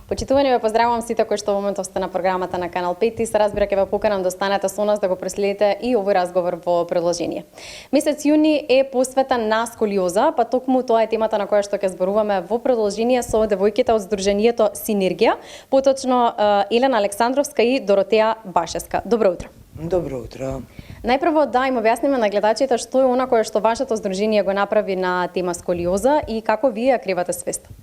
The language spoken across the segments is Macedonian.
Почитувани, ве поздравувам сите кои што во моментов сте на програмата на Канал 5 и се разбира ќе ве поканам да останете со нас да го проследите и овој разговор во продолжение. Месец јуни е посветен на сколиоза, па токму тоа е темата на која што ќе зборуваме во продолжение со девојките од Сдруженијето Синергија, поточно Елена Александровска и Доротеја Башевска. Добро утро. Добро утро. Најпрво да им објасниме на гледачите што е она кое што вашето здружение го направи на тема сколиоза и како вие ја кривате свеста.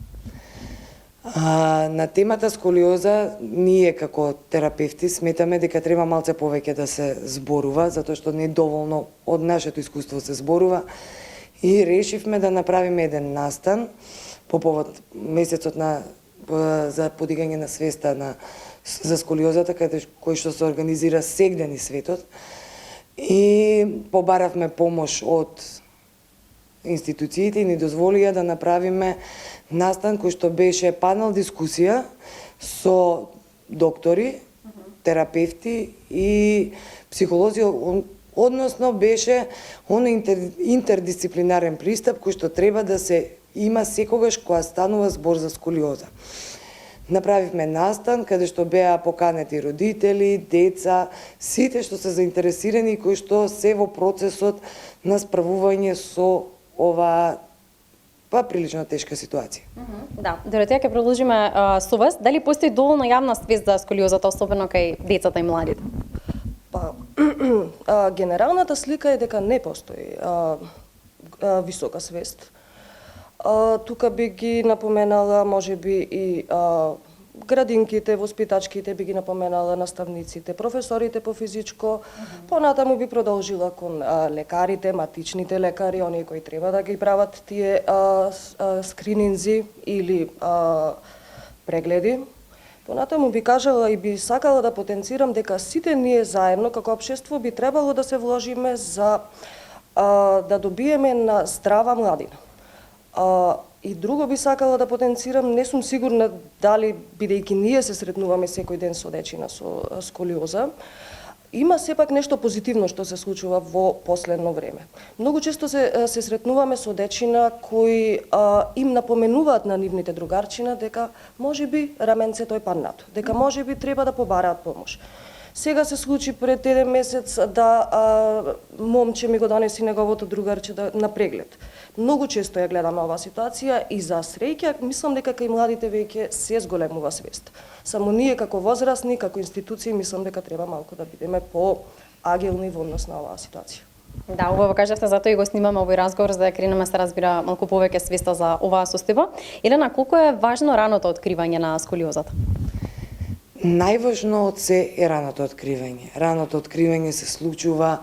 На темата сколиоза ние како терапевти сметаме дека треба малце повеќе да се зборува, затоа што не доволно од нашето искуство се зборува и решивме да направиме еден настан по повод месецот за подигање на свеста за сколиозата, кој што се организира сегден светот, и побаравме помош од институциите и ни дозволија да направиме настан кој што беше панел дискусија со доктори, терапевти и психолози, односно беше интердисциплинарен пристап кој што треба да се има секогаш кога станува збор за сколиоза. Направивме настан каде што беа поканети родители, деца, сите што се заинтересирани и кои што се во процесот на справување со ова прилично тешка ситуација. Да, Доротеја, ќе продолжиме со вас. Дали постои доволно јавна свест за сколиозата, особено кај децата и младите? Генералната слика е дека не постои висока свест. Тука би ги напоменала можеби и градинките, воспитачките, би ги напоменала наставниците, професорите по физичко, понатаму би продолжила кон лекарите, матичните лекари, оние кои треба да ги прават тие скрининзи или прегледи. Понатаму би кажала и би сакала да потенцирам дека сите ние заедно како општество би требало да се вложиме за да добиеме на здрава младина. И друго би сакала да потенцирам, не сум сигурна дали, бидејќи ние се сретнуваме секој ден со дечина со сколиоза, има сепак нешто позитивно што се случува во последно време. Многу често се сретнуваме со дечина кои им напоменуваат на нивните другарчина дека можеби раменцето е паднато, дека можеби треба да побараат помош. Сега се случи пред еден месец да момче ми го донеси неговото другарче на преглед. Многу често ја гледаме оваа ситуација и за среќа мислам дека кај младите веќе се зголемува свест. Само ние како возрастни, како институции мислам дека треба малку да бидеме по-агилни во однос на оваа ситуација. Да, убаво кажавте, затоа и го снимаме овој разговор за да кренеме се разбира малку повеќе свеста за оваа состојба. Елена, колку е важно раното откривање на сколиозата? Најважно од се е раното откривање. Раното откривање се случува.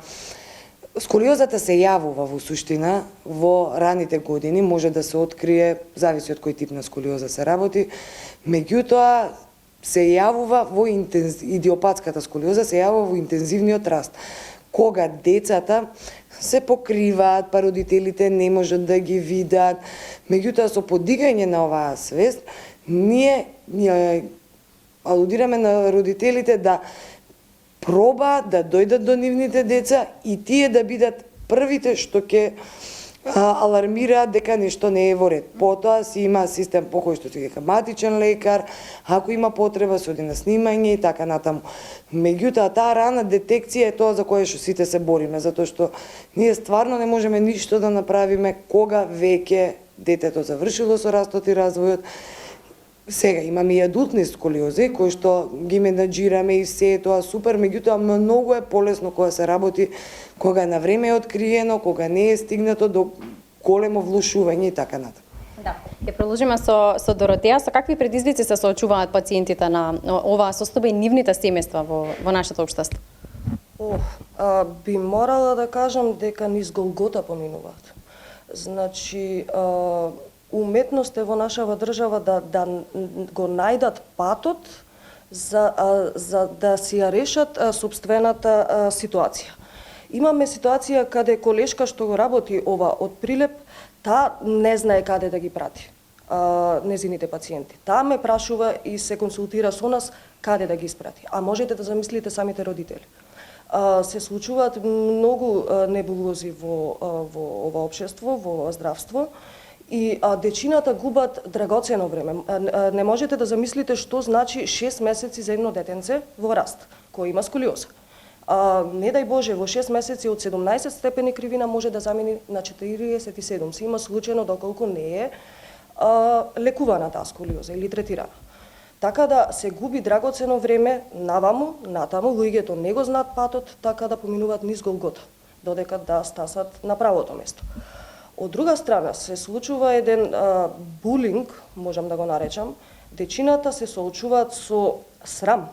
Сколиозата се јавува во суштина во раните години, може да се открие, зависи од кој тип на сколиоза се работи, меѓутоа се јавува во идиопатската сколиоза се јавува во интензивниот раст, кога децата се покриваат, па родителите не можат да ги видат. Меѓутоа со подигање на оваа свест, ние алудираме на родителите да пробаат да дојдат до нивните деца и тие да бидат првите што ќе алармираат дека нешто не е во ред. Потоа си има систем по кој што си дека матичен лекар, ако има потреба се оди на снимање и така натаму. Меѓутоа таа рана детекција е тоа за кое што сите се бориме, затоа што ние стварно не можеме ништо да направиме кога веќе детето завршило со растот и развојот. Сега имаме и адултни сколиози кои што ги менаџираме и се е тоа супер, меѓутоа многу е полесно кога се работи, кога на време е откриено, кога не е стигнато до големо влошување и така натаму. Да, ќе продолжиме со Доротеја. Со какви предизвици се соочуваат пациентите на оваа состојба и нивните семејства во нашето општество? Би морала да кажам дека низ голгота поминуваат. Значи, уметност е во нашава држава да го најдат патот за да си ја решат сопствената ситуација. Имаме ситуација каде колешка што го работи ова од Прилеп, таа не знае каде да ги прати незините пациенти. Таа ме прашува и се консултира со нас каде да ги испрати. А можете да замислите самите родители. Се случуваат многу небулози во ова општество, во здравство, И дечината губат драгоцено време. Не можете да замислите што значи 6 месеци за едно детенце во раст, кој има сколиоза. Не дај Боже, во 6 месеци од 17 степени кривина може да замени на 47. Се има случајно доколку не е лекувана таа сколиоза или третирана. Така да се губи драгоцено време наваму, натаму, луѓето не го знаат патот, така да поминуваат низ Голгота, додека да стасат на правото место. Од друга страна, се случува еден булинг, можам да го наречам, дечината се соочуваат со срам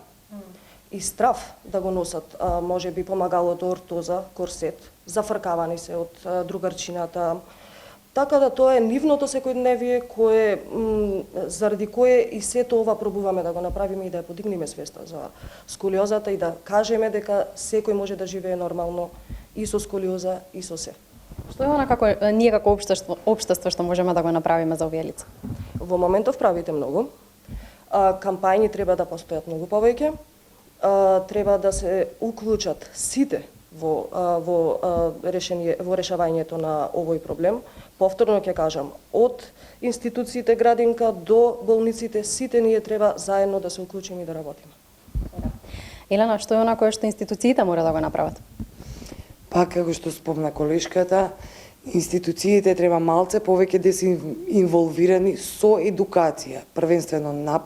и страв да го носат, може би помагалото, ортоза, корсет, зафркавани се од другарчината. Така да тоа е нивното секојдневие кое заради кое и сето ова пробуваме да го направиме и да ја подигнеме свеста за сколиозата и да кажеме дека секој може да живее нормално и со сколиоза и со се. Што е она како ние како општество што можеме да го направиме за овие лица? Во моментов правите многу. Кампањи треба да постојат многу повеќе. Треба да се уклучат сите во решавањето на овој проблем. Повторно ќе кажам, од институциите градинка до болниците, сите ние треба заедно да се уклучиме и да работиме. Елена, што е она кое што институциите мора да го направат? Пак како што спомна колешката, институциите треба малце повеќе да се инволвирани со едукација, првенствено на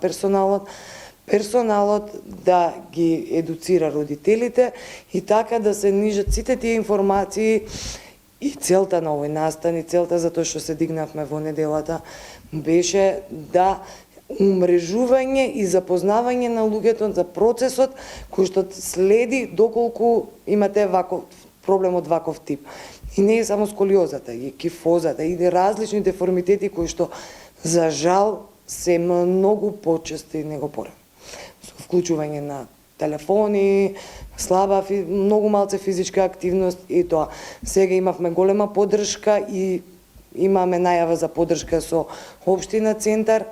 персоналот да ги едуцира родителите и така да се нижат сите тие информации. И целта на овој настан, и целта за тоа што се дигнавме во неделата, беше да умрежување и запознавање на луѓето за процесот кој што следи доколку имате ваков проблем од ваков тип. И не е само сколиозата, и кифозата, и различни деформитети кои што за жал се многу почести него порано. Со вклучување на телефони, слаба, многу малце физичка активност и тоа. Сега имавме голема поддршка и имаме најава за поддршка со Општина Центар,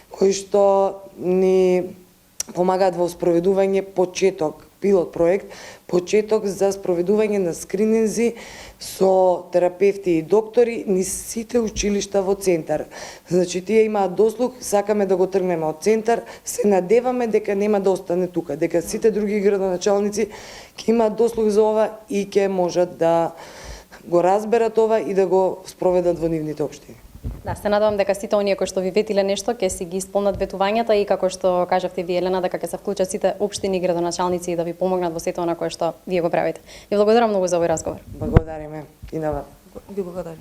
кои што ни помагаат во спроведување почеток, пилот проект, почеток за спроведување на скрининзи со терапевти и доктори низ сите училишта во Центар. Значи, тие имаат дослух, сакаме да го тргнеме од Центар, се надеваме дека нема да остане тука, дека сите други градоначалници ќе имаат дослух за ова и ќе можат да го разберат ова и да го спроведат во нивните општини. Да, се надевам дека сите оние кои што ви ветиле нешто ќе си ги исполнат ветувањата и како што кажавте ви, Елена, дека ќе се вклучат сите општини и градоначалници и да ви помогнат во сето она кое што вие го правите. Ви благодарам многу за овој разговор. Благодариме и на вас. Ви благодарам.